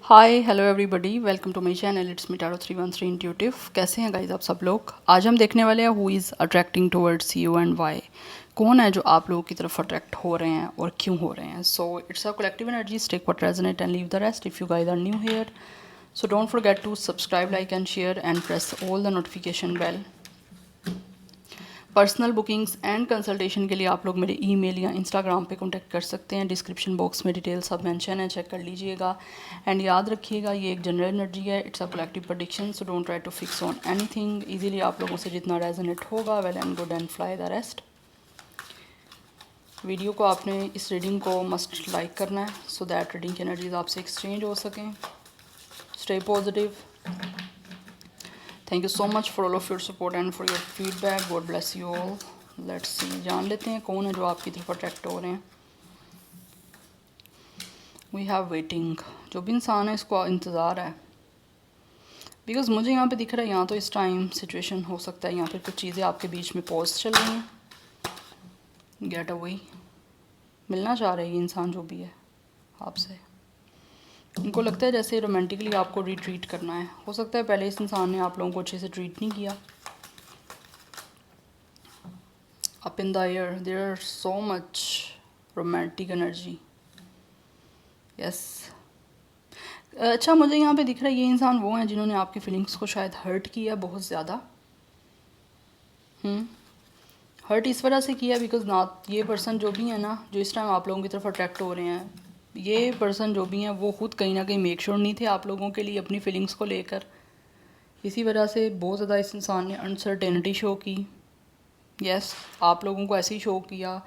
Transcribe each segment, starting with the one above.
Hi hello everybody, welcome to my channel. It's me tarot 313 intuitive. कैसे हैं guys आप सब लोग? आज हम देखने वाले हैं who is attracting towards you and why. कौन है जो आप लोगों की तरफ अट्रैक्ट हो रहे हैं और क्यों हो रहे हैं। So it's a collective energy, take what resonate and leave the rest. If you guys are new here, so don't forget to subscribe, like and share and press all the notification bell. Personal bookings and consultation के लिए आप लोग मेरे email या Instagram पे contact कर सकते हैं। डिस्क्रिप्शन बॉक्स में डिटेल सब मेंशन है, चेक कर लीजिएगा। एंड याद रखिएगा, ये एक जनरल एनर्जी है, it's a collective prediction, so don't try to fix on anything. Easily आप लोगों से जितना रेजोनेट होगा, well and good and fly the rest. Video को आपने इस रीडिंग को मस्ट लाइक करना है सो दैट रीडिंग की एनर्जीज आपसे एक्सचेंज हो सकें। Stay positive. Thank you so much for all of your support and for your feedback. God bless you all. Let's see, जान लेते हैं कौन है जो आपकी तरफ अट्रैक्ट हो रहे हैं। We have waiting. जो भी इंसान है इसको इंतज़ार है, बिकॉज मुझे यहाँ पे दिख रहा है यहाँ तो इस टाइम सिचुएशन हो सकता है यहाँ पे कुछ चीज़ें आपके बीच में पॉज चल रही हैं। गेट अवे, मिलना चाह रहे हैं ये इंसान जो भी है आपसे। इनको लगता है जैसे रोमांटिकली आपको रिट्रीट करना है। हो सकता है पहले इस इंसान ने आप लोगों को अच्छे से ट्रीट नहीं किया। up in the air there are so much romantic energy. yes. अच्छा, मुझे यहाँ पे दिख रहा है ये इंसान वो हैं जिन्होंने आपकी फीलिंग्स को शायद हर्ट किया बहुत ज़्यादा। हर्ट इस वजह से किया बिकॉज ना ये पर्सन जो भी है ना, जो इस टाइम आप लोगों की तरफ अट्रैक्ट हो रहे हैं, ये पर्सन जो भी हैं वो खुद कहीं ना कहीं मेक श्योर नहीं थे आप लोगों के लिए अपनी फीलिंग्स को लेकर। इसी वजह से बहुत ज़्यादा इस इंसान ने अनसर्टेनिटी शो की। यस, आप लोगों को ऐसे ही शो किया।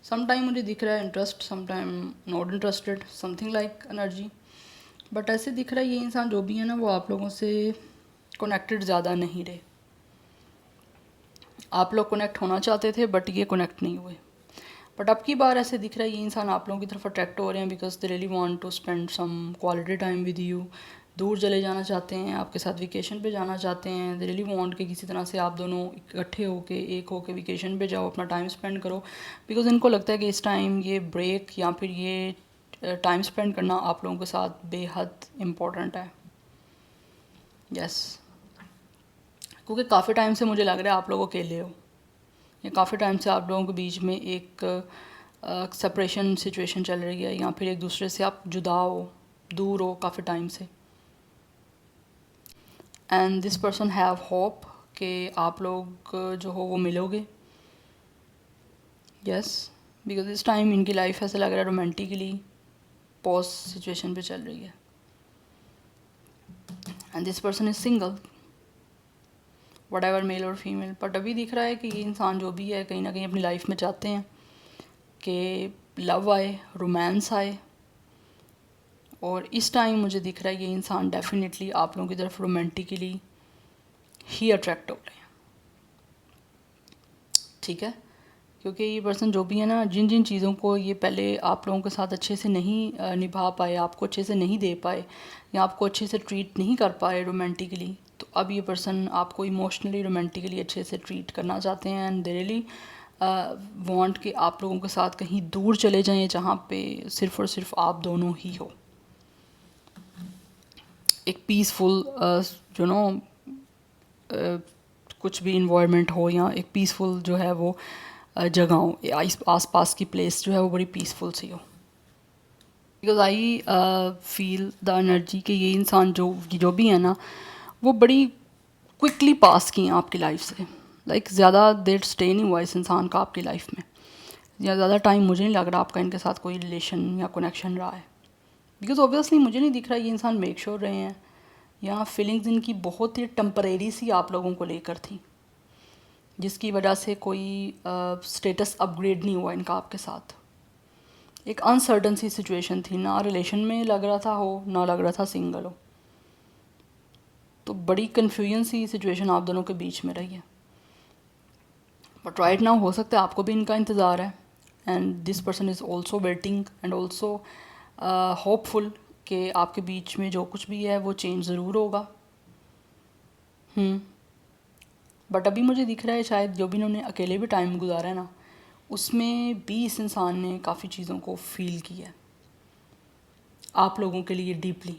सम टाइम मुझे दिख रहा है interest, some time not interested, something like energy. But ऐसे दिख रहा है ये इंसान जो भी है ना वो आप लोगों से कनेक्टेड ज़्यादा नहीं रहे। आप लोग कनेक्ट होना चाहते थे बट ये कनेक्ट नहीं हुए। बट अब की बार ऐसे दिख रहा है ये इंसान आप लोगों की तरफ अट्रैक्ट हो रहे हैं because they really want to spend some quality time with you. दूर चले जाना चाहते हैं, आपके साथ वेकेशन पे जाना चाहते हैं। दे रियली वांट कि किसी तरह से आप दोनों इकट्ठे होके एक होके वेकेशन पे जाओ, अपना टाइम स्पेंड करो। बिकॉज इनको लगता है कि इस टाइम ये ब्रेक या फिर ये टाइम स्पेंड करना आप लोगों के साथ बेहद इम्पोर्टेंट है। यस, क्योंकि काफ़ी टाइम से मुझे लग रहा है आप लोग अकेले हो, या काफ़ी टाइम से आप लोगों के बीच में एक सेपरेशन सिचुएशन चल रही है, या फिर एक दूसरे से आप जुदा हो, दूर हो काफ़ी टाइम से। And this person have hope कि आप लोग जो हो वो मिलोगे। यस, बिकॉज इस टाइम इनकी लाइफ ऐसा लग रहा है रोमांटिकली पॉज सिचुएशन पे चल रही है। And this person is single, whatever male और फीमेल। बट अभी दिख रहा है कि ये इंसान जो भी है कहीं ना कहीं अपनी लाइफ में चाहते हैं कि लव आए, रोमांस आए। और इस टाइम मुझे दिख रहा है ये इंसान डेफिनेटली आप लोगों की तरफ रोमांटिकली ही अट्रैक्ट हो रहे हैं। ठीक है, क्योंकि ये पर्सन जो भी है ना, जिन जिन चीज़ों को ये पहले आप लोगों के साथ अच्छे से नहीं निभा पाए, आपको अच्छे से नहीं दे पाए, या आपको अच्छे से ट्रीट नहीं कर पाए रोमांटिकली, तो अब ये पर्सन आपको इमोशनली रोमांटिकली अच्छे से ट्रीट करना चाहते हैं। एंड दे रियली वांट कि आप लोगों के साथ कहीं दूर चले जाएं जहाँ पे सिर्फ़ और सिर्फ आप दोनों ही हो। एक पीसफुल यू नो कुछ भी इन्वायरमेंट हो, या एक पीसफुल जो है वो जगह हो, आस पास की प्लेस जो है वो बड़ी पीसफुल सी हो। Because I feel the energy कि ये इंसान जो भी है ना वो बड़ी क्विकली पास की हैं आपकी लाइफ से। लाइक ज़्यादा देर स्टे नहीं हुआ इस इंसान का आपकी लाइफ में, या ज़्यादा टाइम मुझे नहीं लग रहा आपका इनके साथ कोई रिलेशन या कनेक्शन रहा है। बिकॉज ऑब्वियसली मुझे नहीं दिख रहा ये इंसान मेक श्योर रहे हैं, या फीलिंग्स इनकी बहुत ही टेम्परेरी सी आप लोगों को लेकर थी, जिसकी वजह से कोई स्टेटस अपग्रेड नहीं हुआ इनका आपके साथ। एक अनसर्टन सी सिचुएशन थी, ना रिलेशन में लग रहा था हो, ना लग रहा था सिंगल हो। तो बड़ी कन्फ्यूजन सी सिचुएशन आप दोनों के बीच में रही है। बट राइट नाउ हो सकता है आपको भी इनका इंतज़ार है। And this person is also waiting and also hopeful कि आपके बीच में जो कुछ भी है वो चेंज ज़रूर होगा। बट अभी मुझे दिख रहा है शायद जो भी इन्होंने अकेले भी टाइम गुजारा है ना, उसमें भी इस इंसान ने काफ़ी चीज़ों को फील किया है आप लोगों के लिए डीपली।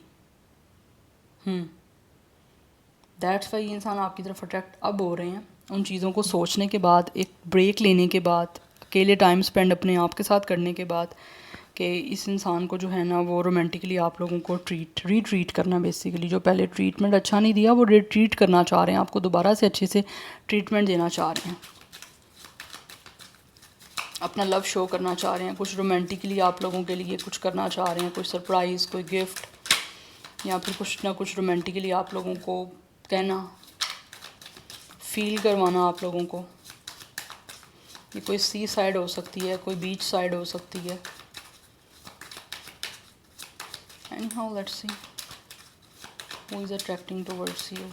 दैट्स वाई ये इंसान आपकी तरफ अट्रैक्ट अब हो रहे हैं, उन चीज़ों को सोचने के बाद, एक ब्रेक लेने के बाद, अकेले टाइम स्पेंड अपने आप के साथ करने के बाद, कि इस इंसान को जो है ना वो रोमांटिकली आप लोगों को रीट्रीट करना, बेसिकली जो पहले ट्रीटमेंट अच्छा नहीं दिया वो रीट्रीट करना चाह रहे हैं, आपको दोबारा से अच्छे से ट्रीटमेंट देना चाह रहे हैं, अपना लव शो करना चाह रहे हैं, कुछ रोमांटिकली आप लोगों के लिए कुछ करना चाह रहे हैं, कोई सरप्राइज़, कोई गिफ्ट, या फिर कुछ ना कुछ रोमांटिकली आप लोगों को कहना, फील करवाना आप लोगों को। ये कोई सी साइड हो सकती है, कोई बीच साइड हो सकती है। Anyhow, let's see who is attracting towards you.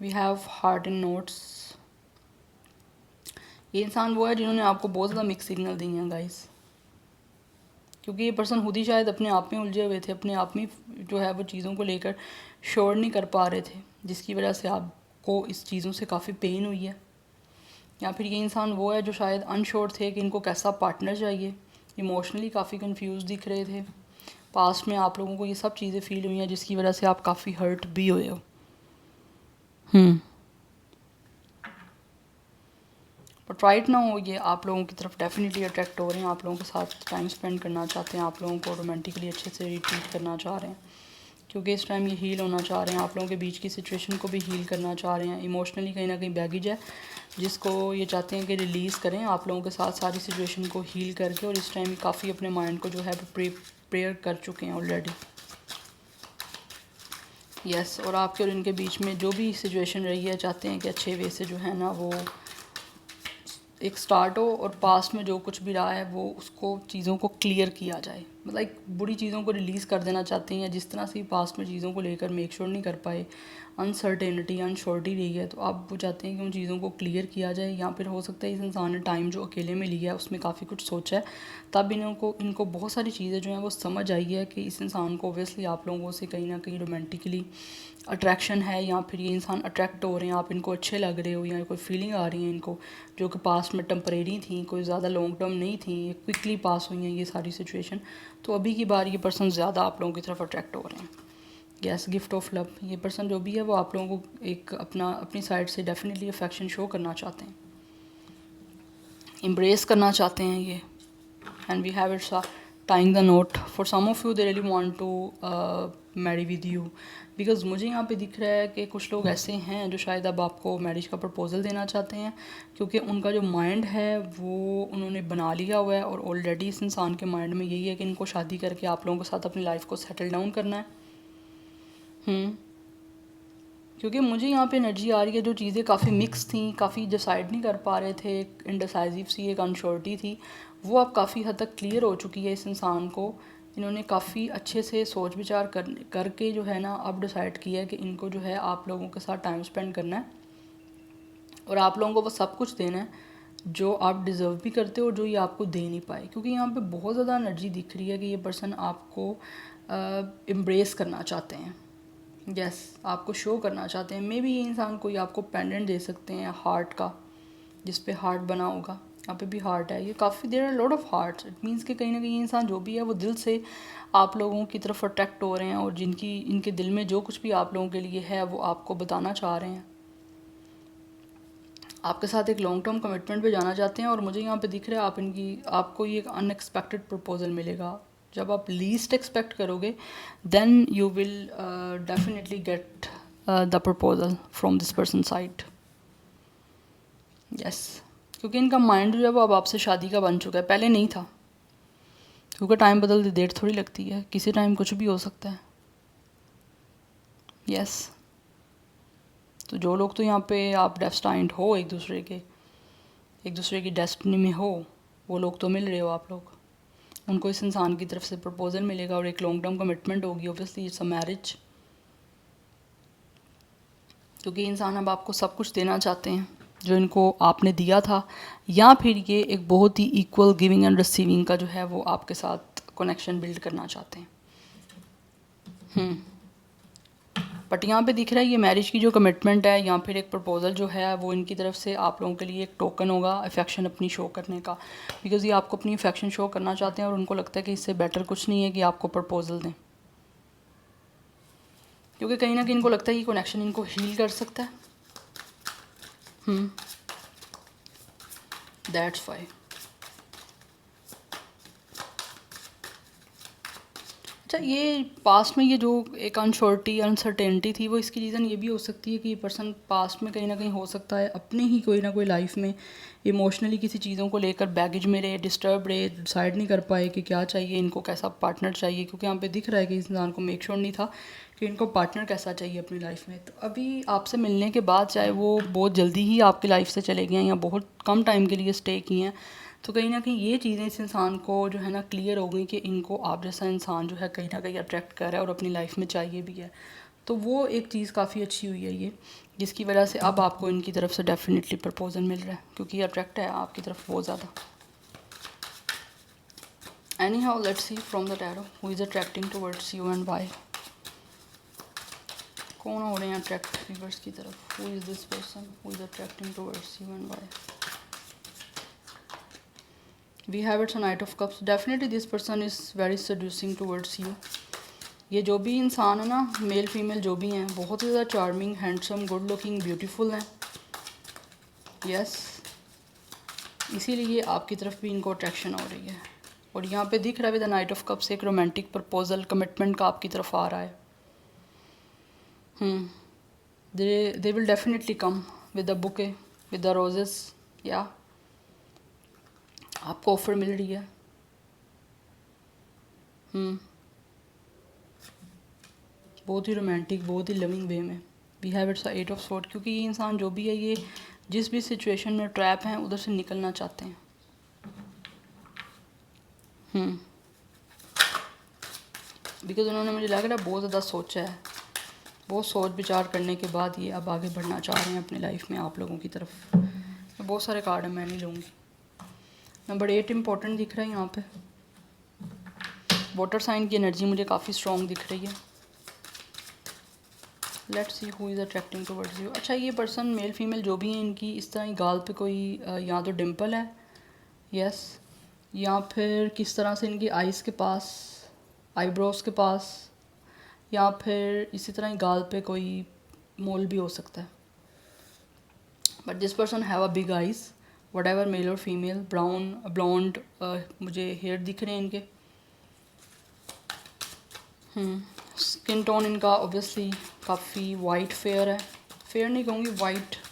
We have heart and notes. ये इंसान वो है जिन्होंने आपको बहुत ज़्यादा मिक्स सिग्नल दिए हैं गाइस, क्योंकि ये पर्सन खुद ही शायद अपने आप में उलझे हुए थे, अपने आप में जो है वो चीज़ों को लेकर श्योर नहीं कर पा रहे थे, जिसकी वजह से आपको इस चीज़ों से काफ़ी पेन हुई है। या फिर ये इंसान वो है जो शायद अनश्योर थे कि इनको कैसा पार्टनर चाहिए, इमोशनली काफ़ी कंफ्यूज दिख रहे थे, पास्ट में आप लोगों को ये सब चीज़ें फील हुई हैं जिसकी वजह से आप काफ़ी हर्ट भी हुए हो। बट राइट ना हो, ये आप लोगों की तरफ डेफिनेटली अट्रैक्ट हो रहे हैं, आप लोगों के साथ टाइम स्पेंड करना चाहते हैं, आप लोगों को रोमांटिकली अच्छे से रिट्रीट करना चाह रहे हैं, क्योंकि इस टाइम ये हील होना चाह रहे हैं, आप लोगों के बीच की सिचुएशन को भी हील करना चाह रहे हैं। इमोशनली कहीं ना कहीं बैगेज है जिसको ये चाहते हैं कि रिलीज़ करें आप लोगों के साथ सारी सिचुएशन को हील करके, और इस टाइम काफ़ी अपने माइंड को जो है प्रेयर कर चुके हैं ऑलरेडी। यस, और आपके और इनके बीच में जो भी सिचुएशन रही है, चाहते हैं कि अच्छे वे से जो है ना वो एक स्टार्ट हो, और पास्ट में जो कुछ भी रहा है वो उसको चीज़ों को क्लियर किया जाए, मतलब एक बुरी चीज़ों को रिलीज़ कर देना चाहते हैं, जिस तरह से पास्ट में चीज़ों को लेकर मेक श्योर नहीं कर पाए, अनसर्टेनिटी अनश्योरिटी रही है, तो आप वो चाहते हैं कि उन चीज़ों को क्लियर किया जाए। या फिर हो सकता है इस इंसान ने टाइम जो अकेले में लिया है उसमें काफ़ी कुछ सोचा है, तब इनको बहुत सारी चीज़ें जो हैं वो समझ आई है कि इस इंसान को ओब्वियसली आप लोगों से कहीं ना कहीं रोमांटिकली अट्रैक्शन है, या फिर ये इंसान अट्रैक्ट हो रहे हैं, आप इनको अच्छे लग रहे हो, या कोई फीलिंग आ रही है इनको जो कि पास्ट में टेम्परेरी थी, कोई ज़्यादा लॉन्ग टर्म नहीं थी, क्विकली पास हुई हैं ये सारी सिचुएशन, तो अभी की बार ये पर्सन ज़्यादा आप लोगों की तरफ अट्रैक्ट हो रहे हैं। यस, गिफ्ट ऑफ लव, ये पर्सन जो भी है वो आप लोगों को एक अपनी साइड से डेफिनेटली अफेक्शन शो करना चाहते हैं, एम्ब्रेस करना चाहते हैं ये। And we have it's tying the knot, for some of you they really want to marry with you, because मुझे यहाँ पे दिख रहा है कि कुछ लोग ऐसे हैं जो शायद अब आपको मैरिज का प्रपोज़ल देना चाहते हैं, क्योंकि उनका जो माइंड है वो उन्होंने बना लिया हुआ है, और ऑलरेडी इस इंसान के माइंड में यही है कि इनको शादी करके आप लोगों के साथ अपनी लाइफ को सेटल डाउन करना है। क्योंकि मुझे यहाँ पे एनर्जी आ रही है, जो चीज़ें काफ़ी मिक्स थी, काफ़ी डिसाइड नहीं कर पा रहे थे, एक इनडिसाइसिव सी एक अनश्योरिटी थी, वो अब काफ़ी हद तक क्लियर हो चुकी है। इस इंसान को इन्होंने काफ़ी अच्छे से सोच विचार करके जो है ना अब डिसाइड किया है कि इनको जो है आप लोगों के साथ टाइम स्पेंड करना है, और आप लोगों को वो सब कुछ देना है जो आप डिज़र्व भी करते हो, जो ये आपको दे नहीं पाए। क्योंकि यहाँ पे बहुत ज़्यादा एनर्जी दिख रही है कि ये पर्सन आपको एम्ब्रेस करना चाहते हैं, यस आपको शो करना चाहते हैं। मे बी ये इंसान कोई आपको पेंडेंट दे सकते हैं हार्ट का, जिस पे हार्ट बना होगा, यहाँ पे भी हार्ट है, ये काफ़ी there are lot of hearts, it means कि कहीं ना कहीं इंसान जो भी है वो दिल से आप लोगों की तरफ अट्रैक्ट हो रहे हैं, और इनके दिल में जो कुछ भी आप लोगों के लिए है वो आपको बताना चाह रहे हैं, आपके साथ एक लॉन्ग टर्म कमिटमेंट पे जाना चाहते हैं। और मुझे यहाँ पे दिख रहा है आपको ये एक अनएक्सपेक्टेड प्रपोजल मिलेगा, जब आप लीस्ट एक्सपेक्ट करोगे then you will definitely get the proposal from this person side. Yes, क्योंकि इनका माइंड जो है वो अब आपसे शादी का बन चुका है, पहले नहीं था, क्योंकि टाइम बदलते देर थोड़ी लगती है, किसी टाइम कुछ भी हो सकता है। यस, तो जो लोग तो यहाँ पे आप डेस्टाइंड हो, एक दूसरे की डेस्टिनी में हो, वो लोग तो मिल रहे हो आप लोग, उनको इस इंसान की तरफ से प्रपोजल मिलेगा और एक लॉन्ग टर्म कमिटमेंट होगी, ऑब्वियसली इट्स अ मैरिज, क्योंकि इंसान अब आपको सब कुछ देना चाहते हैं जो इनको आपने दिया था, या फिर ये एक बहुत ही इक्वल गिविंग एंड रिसीविंग का जो है वो आपके साथ कनेक्शन बिल्ड करना चाहते हैं। बट यहाँ पे दिख रहा है ये मैरिज की जो कमिटमेंट है या फिर एक प्रपोज़ल जो है वो इनकी तरफ से आप लोगों के लिए एक टोकन होगा अफेक्शन अपनी शो करने का, बिकॉज़ ये आपको अपनी अफेक्शन शो करना चाहते हैं और उनको लगता है कि इससे बेटर कुछ नहीं है कि आपको प्रपोज़ल दें। क्योंकि कहीं ना कहीं इनको लगता है कि कनेक्शन इनको हील कर सकता है। That's why. अच्छा, ये पास्ट में ये जो एक अनश्योरिटी अनसर्टेनिटी थी, वो इसकी रीज़न ये भी हो सकती है कि ये पर्सन पास्ट में कहीं ना कहीं हो सकता है अपने ही कोई ना कोई लाइफ में इमोशनली किसी चीज़ों को लेकर बैगेज में रहे, डिस्टर्ब रहे, डिसाइड नहीं कर पाए कि क्या चाहिए इनको, कैसा पार्टनर चाहिए। क्योंकि यहाँ पे दिख रहा है कि इस इंसान को मेक श्योर नहीं था कि इनको पार्टनर कैसा चाहिए अपनी लाइफ में। तो अभी आपसे मिलने के बाद, चाहे वो बहुत जल्दी ही आपकी लाइफ से चले गए हैं या बहुत कम टाइम के लिए स्टे किए हैं, तो कहीं ना कहीं ये चीज़ें इस इंसान को जो है ना क्लियर हो गई कि इनको आप जैसा इंसान जो है कहीं ना कहीं अट्रैक्ट कर रहा है और अपनी लाइफ में चाहिए भी है। तो वो एक चीज़ काफ़ी अच्छी हुई है ये, जिसकी वजह से अब आपको इनकी तरफ से डेफिनेटली प्रपोजल मिल रहा है, क्योंकि ये अट्रैक्ट है आपकी तरफ बहुत ज़्यादा। Anyhow, let's see from the tarot who is attracting towards you and why. कौन हो रहे हैं अट्रैक्ट व्यूअर्स की तरफ? Who is this person who is attracting towards you and why? We have it's a Knight of Cups. Definitely this person is very seducing towards you. ये जो भी इंसान है ना, मेल फीमेल जो भी हैं, बहुत ही ज़्यादा charming, handsome, good looking, beautiful हैं। यस, इसीलिए आपकी तरफ भी इनको अट्रैक्शन हो रही है। और यहाँ पे दिख रहा है with the night of cups एक रोमांटिक प्रपोजल, कमिटमेंट का आपकी तरफ आ रहा है। They will definitely come with the bouquet, with the roses. या आपको ऑफर मिल रही है। बहुत ही रोमांटिक, बहुत ही लविंग वे में। We have it's eight of sword, क्योंकि ये इंसान जो भी है, ये जिस भी सिचुएशन में ट्रैप हैं उधर से निकलना चाहते हैं। बिकॉज उन्होंने, मुझे लग रहा है, बहुत ज़्यादा सोचा है, बहुत सोच विचार करने के बाद ये अब आगे बढ़ना चाह रहे हैं अपनी लाइफ में आप लोगों की तरफ। बहुत सारे कार्ड हैं, मैं नहीं लूँगी। नंबर 8 इम्पोर्टेंट दिख रहा है यहाँ पे। वाटर साइन की एनर्जी मुझे काफ़ी स्ट्रॉन्ग दिख रही है। Let's see who is attracting towards you. अच्छा, ये पर्सन मेल फीमेल जो भी हैं, इनकी इस तरह ही गाल पे कोई या तो डिम्पल है, यस, या फिर किस तरह से इनकी आइज़ के पास, आईब्रोज के पास, या फिर इसी तरह ही गाल पे कोई मोल भी हो सकता है। But this person have a big eyes, whatever male और फीमेल, ब्राउन ब्लॉन्ड मुझे हेयर दिख रहे हैं इनके। स्किन टोन इनका ऑब्वियसली काफ़ी वाइट फेयर है। फेयर नहीं कहूँगी,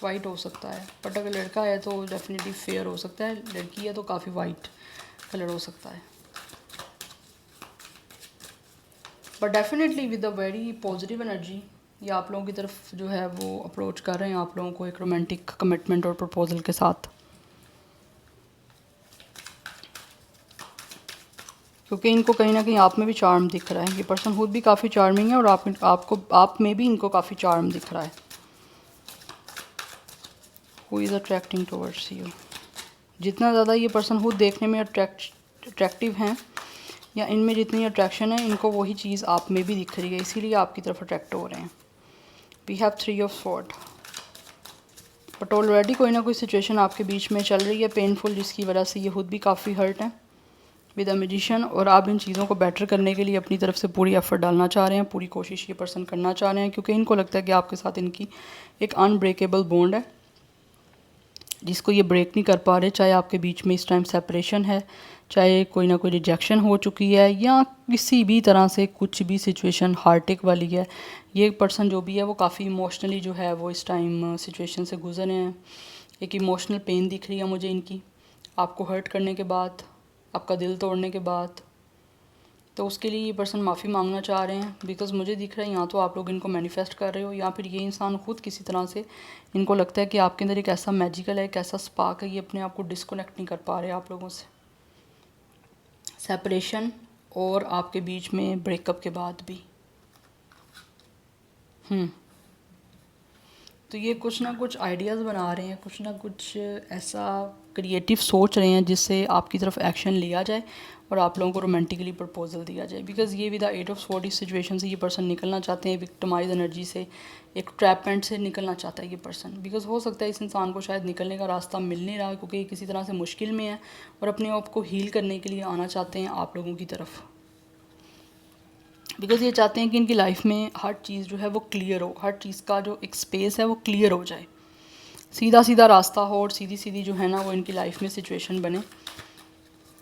वाइट हो सकता है, बट अगर लड़का है तो डेफिनेटली फेयर हो सकता है, लड़की है तो काफ़ी वाइट कलर हो सकता है। But definitely with a very positive energy ये आप लोगों की तरफ जो है वो अप्रोच कर रहे हैं आप लोगों को एक रोमांटिक कमिटमेंट और प्रपोजल के साथ, क्योंकि इनको कहीं ना कहीं आप में भी चार्म दिख रहा है। ये पर्सन खुद भी काफ़ी चार्मिंग है और आप में भी इनको काफ़ी चार्म दिख रहा है। Who is attracting towards you. जितना ज़्यादा ये पर्सन खुद देखने में अट्रैक्टिव हैं, या इनमें जितनी अट्रैक्शन है, इनको वही चीज़ आप में भी दिख रही है, इसीलिए आपकी तरफ अट्रैक्ट हो रहे हैं। We have 3 of sword. But already कोई ना कोई सिचुएशन आपके बीच में चल रही है पेनफुल, जिसकी वजह से ये खुद भी काफ़ी हर्ट हैं विद अ मैजिशियन। और आप इन चीज़ों को बेटर करने के लिए अपनी तरफ से पूरी एफर्ट डालना चाह रहे हैं, पूरी कोशिश ये पर्सन करना चाह रहे हैं, क्योंकि इनको लगता है कि आपके साथ इनकी एक अनब्रेकेबल बॉन्ड है जिसको ये ब्रेक नहीं कर पा रहे। चाहे आपके बीच में इस टाइम सेपरेशन है, चाहे कोई ना कोई रिजेक्शन हो चुकी है, या किसी भी तरह से कुछ भी सिचुएशन हार्टेक वाली है, ये पर्सन जो भी है वो काफ़ी इमोशनली जो है वो इस टाइम सिचुएशन से गुजरे हैं। एक इमोशनल पेन दिख रही है मुझे इनकी, आपको हर्ट करने के बाद, आपका दिल तोड़ने के बाद। तो उसके लिए ये पर्सन माफ़ी मांगना चाह रहे हैं, बिकॉज़ मुझे दिख रहा है यहाँ तो आप लोग इनको मैनिफेस्ट कर रहे हो, या फिर ये इंसान खुद किसी तरह से, इनको लगता है कि आपके अंदर एक ऐसा मैजिकल है, एक ऐसा स्पार्क है, ये अपने आप को डिस्कनेक्ट नहीं कर पा रहे आप लोगों से। सेपरेशन और आपके बीच में ब्रेकअप के बाद भी तो ये कुछ ना कुछ आइडियाज़ बना रहे हैं, कुछ ना कुछ ऐसा क्रिएटिव सोच रहे हैं जिससे आपकी तरफ एक्शन लिया जाए और आप लोगों को रोमांटिकली प्रपोजल दिया जाए। बिकॉज़ ये विद द 8 ऑफ स्वॉर्ड इस सिचुएशन से ये पर्सन निकलना चाहते हैं, विक्टिमाइज एनर्जी से, एक ट्रैपमेंट से निकलना चाहता है ये पर्सन। बिकॉज़ हो सकता है इस इंसान को शायद निकलने का रास्ता मिल नहीं रहा, क्योंकि ये किसी तरह से मुश्किल में है और अपने आप को हील करने के लिए आना चाहते हैं आप लोगों की तरफ। बिकॉज़ ये चाहते हैं कि इनकी लाइफ में हर चीज़ जो है वो क्लियर हो, हर चीज़ का जो एक स्पेस है वो क्लियर हो जाए, सीधा सीधा रास्ता हो और सीधी सीधी जो है ना वो इनकी लाइफ में सिचुएशन बने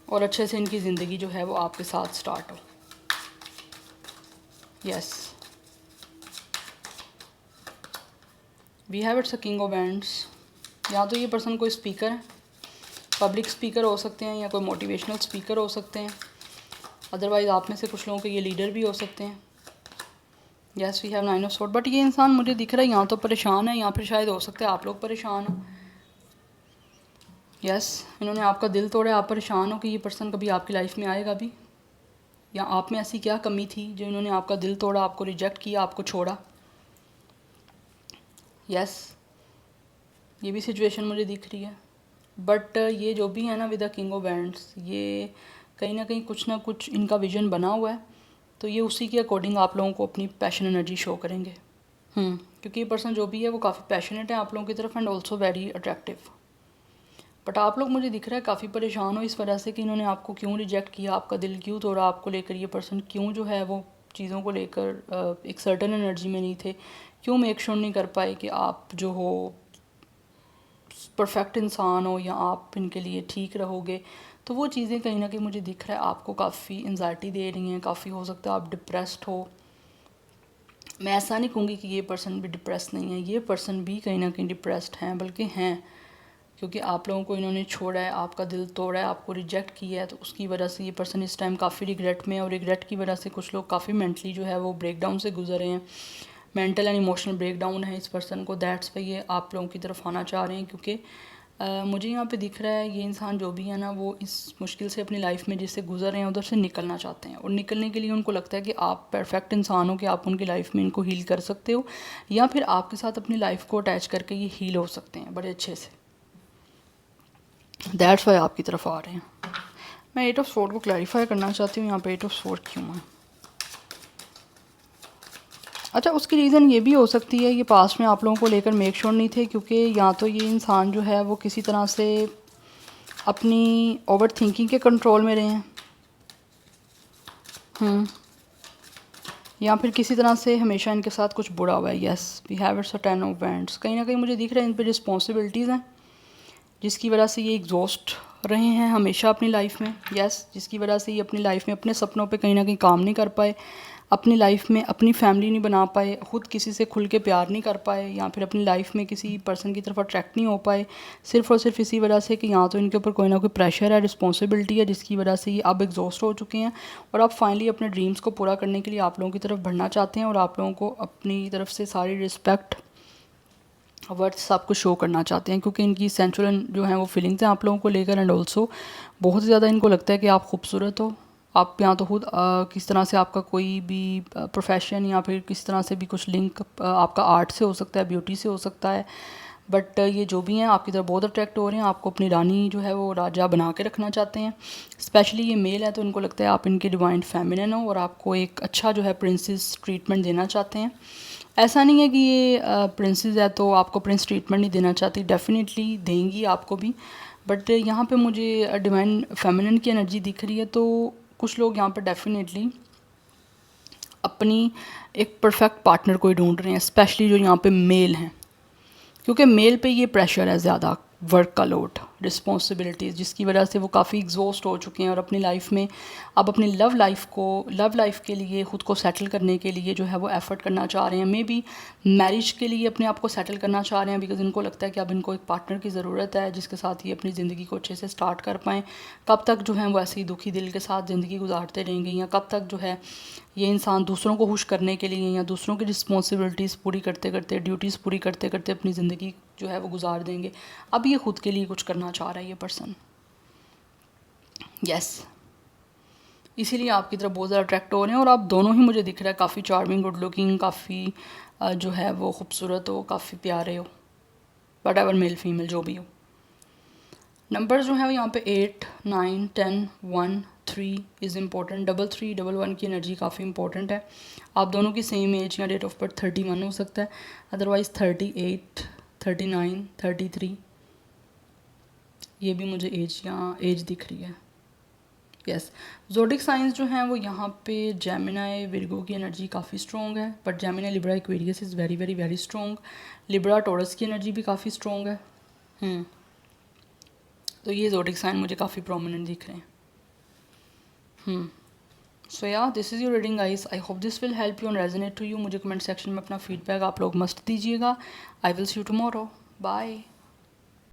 और अच्छे से इनकी ज़िंदगी जो है वो आपके साथ स्टार्ट हो। Yes, we have it's a king of wands. या तो ये पर्सन कोई स्पीकर है, पब्लिक स्पीकर हो सकते हैं या कोई मोटिवेशनल स्पीकर हो सकते हैं, अदरवाइज़ आप में से कुछ लोगों के ये लीडर भी हो सकते हैं। Yes, we have 9 of sword. But ये इंसान मुझे दिख रहा है यहाँ तो परेशान है, यहाँ फिर शायद हो सकता है आप लोग परेशान हो। यस, इन्होंने आपका दिल तोड़ा, आप परेशान हो कि ये पर्सन कभी आपकी लाइफ में आएगा भी, या आप में ऐसी क्या कमी थी जो इन्होंने आपका दिल तोड़ा, आपको रिजेक्ट किया, आपको छोड़ा। यस, ये भी सिचुएशन मुझे दिख रही है। बट ये जो भी है ना with the king of bands, ये कहीं ना कहीं कुछ ना कुछ इनका विजन बना हुआ है, तो ये उसी के अकॉर्डिंग आप लोगों को अपनी पैशन एनर्जी शो करेंगे। क्योंकि ये पर्सन जो भी है वो काफ़ी पैशनेट है आप लोगों की तरफ and also very attractive. But आप लोग मुझे दिख रहा है काफ़ी परेशान हो इस वजह से कि इन्होंने आपको क्यों रिजेक्ट किया, आपका दिल क्यों तोड़ा, आपको लेकर ये पर्सन क्यों जो है वो चीज़ों को लेकर एक सर्टन एनर्जी में नहीं थे, क्यों मेक श्योर नहीं कर पाए कि आप जो हो परफेक्ट इंसान हो या आप इनके लिए ठीक रहोगे। तो वो चीज़ें कहीं ना कहीं मुझे दिख रहा है आपको काफ़ी एंजाइटी दे रही हैं, काफ़ी हो सकता है आप डिप्रेस्ड हो। मैं ऐसा नहीं कहूँगी कि ये पर्सन भी डिप्रेस नहीं है, ये पर्सन भी कहीं ना कहीं डिप्रेस्ड हैं, बल्कि हैं, क्योंकि आप लोगों को इन्होंने छोड़ा है, आपका दिल तोड़ा है, आपको रिजेक्ट किया है, तो उसकी वजह से ये पर्सन इस टाइम काफ़ी रिग्रेट में है। और रिग्रेट की वजह से कुछ लोग काफ़ी मेंटली जो है वो ब्रेक डाउन से गुजर रहे हैं, mental and emotional breakdown है इस पर्सन को। दैट्स पे ये आप लोगों की तरफ आना चाह रहे हैं, क्योंकि मुझे यहाँ पे दिख रहा है ये इंसान जो भी है ना वो इस मुश्किल से अपनी लाइफ में जिससे गुजर रहे हैं उधर से निकलना चाहते हैं, और निकलने के लिए उनको लगता है कि आप परफेक्ट इंसान हो कि आप उनकी लाइफ में इनको हील कर सकते हो, या फिर आपके साथ अपनी लाइफ को अटैच करके ये हील हो सकते हैं बड़े अच्छे से। दैट्स वाई आपकी तरफ आ रहे हैं। मैं 8 ऑफ स्वॉर्ड को क्लैरिफाई करना चाहती हूँ यहाँ पे 8 ऑफ स्वॉर्ड क्यों है। अच्छा, उसकी रीज़न ये भी हो सकती है ये पास्ट में आप लोगों को लेकर मेक श्योर नहीं थे, क्योंकि या तो ये इंसान जो है वो किसी तरह से अपनी ओवर थिंकिंग के कंट्रोल में रहे हैं, या फिर किसी तरह से हमेशा इनके साथ कुछ बुरा हुआ है। Yes, we have it's a 10 of wands. कहीं ना कहीं मुझे दिख रहा है इन पर रिस्पॉन्सिबिलिटीज़ हैं जिसकी वजह से ये एग्जॉस्ट रहे हैं हमेशा अपनी लाइफ में। यस, जिसकी वजह से ये अपनी लाइफ में अपने सपनों पे कहीं ना कहीं काम नहीं कर पाए, अपनी लाइफ में अपनी फैमिली नहीं बना पाए, ख़ुद किसी से खुल के प्यार नहीं कर पाए, या फिर अपनी लाइफ में किसी पर्सन की तरफ अट्रैक्ट नहीं हो पाए, सिर्फ़ और सिर्फ इसी वजह से कि यहाँ तो इनके ऊपर कोई ना कोई प्रेशर है, रिस्पॉन्सिबिलिटी है, जिसकी वजह से ये अब एग्जॉस्ट हो चुके हैं और अब फाइनली अपने ड्रीम्स को पूरा करने के लिए आप लोगों की तरफ बढ़ना चाहते हैं, और आप लोगों को अपनी तरफ से सारी रिस्पेक्ट वर्ड्स आपको शो करना चाहते हैं, क्योंकि इनकी सेंचुरल जो है वो फीलिंग्स हैं आप लोगों को लेकर, एंड ऑल्सो बहुत ज़्यादा इनको लगता है कि आप खूबसूरत हो। आप यहाँ तो खुद किस तरह से आपका कोई भी प्रोफेशन या फिर किस तरह से भी कुछ लिंक आपका आर्ट से हो सकता है, ब्यूटी से हो सकता है, बट ये जो भी हैं आपकी तरफ बहुत अट्रैक्ट हो रहे हैं, आपको अपनी रानी जो है वो राजा बना के रखना चाहते हैं। स्पेशली ये मेल है तो इनको लगता है आप इनके डिवाइन फेमिनिन हो और आपको एक अच्छा जो है प्रिंसेस ट्रीटमेंट देना चाहते हैं। ऐसा नहीं है कि ये प्रिंसेस है तो आपको प्रिंस ट्रीटमेंट नहीं देना चाहती, डेफिनेटली देंगी आपको भी, बट यहाँ पे मुझे डिवाइन फेमिनिन की एनर्जी दिख रही है, तो कुछ लोग यहाँ पर डेफिनेटली अपनी एक परफेक्ट पार्टनर को ही ढूंढ रहे हैं, स्पेशली जो यहाँ पे मेल हैं, क्योंकि मेल पे ये प्रेशर है ज़्यादा, वर्क का लोड, रिस्पॉन्सिबिलिटीज़, जिसकी वजह से वो काफ़ी एग्जॉस्ट हो चुके हैं और अपनी लाइफ में अब अपनी लव लाइफ के लिए ख़ुद को सेटल करने के लिए जो है वो एफ़र्ट करना चाह रहे हैं, मे बी मैरिज के लिए अपने आप को सेटल करना चाह रहे हैं, बिकॉज इनको लगता है कि अब इनको एक पार्टनर की ज़रूरत है जिसके साथ ये अपनी ज़िंदगी को अच्छे से स्टार्ट कर पाएँ। कब तक जो है वो ऐसे ही दुखी दिल के साथ ज़िंदगी गुजारते रहेंगे, या कब तक जो है ये इंसान दूसरों को खुश करने के लिए या दूसरों की रिस्पॉन्सिबिलिटीज़ पूरी करते करते, ड्यूटीज़ पूरी करते करते अपनी ज़िंदगी जो है वो गुजार देंगे। अब ये ख़ुद के लिए कुछ करना चाह रहा है ये पर्सन। यस, इसीलिए आपकी तरफ बहुत ज़्यादा अट्रैक्ट हो रहे हैं, और आप दोनों ही मुझे दिख रहा है काफ़ी चार्मिंग, गुड लुकिंग, काफ़ी जो है वो खूबसूरत हो, काफ़ी प्यारे हो, वट एवर मेल फीमेल जो भी हो। नंबर जो है यहाँ पे 8, 9, 10, 1, 3 इज़ इम्पोर्टेंट। 3, 1 की एनर्जी काफ़ी इंपॉर्टेंट है। आप दोनों की सेम एज या डेट ऑफ बर्थ 31 हो सकता है, अदरवाइज़ 38, 39, 33, ये भी मुझे एज दिख रही है। यस, ज़ोडिक साइंस जो हैं वो यहाँ पे जेमिनाई विर्गो की एनर्जी काफ़ी स्ट्रॉन्ग है, but Gemini Libra Aquarius is very very very strong. Libra taurus की एनर्जी भी काफ़ी स्ट्रॉन्ग है। तो ये ज़ोडिक साइन मुझे काफ़ी प्रोमिनेंट दिख रहे हैं। So yeah this is your reading guys, I hope this will help you and resonate to you. मुझे कमेंट सेक्शन में अपना फीडबैक आप लोग मस्ट दीजिएगा। I will see you tomorrow, bye.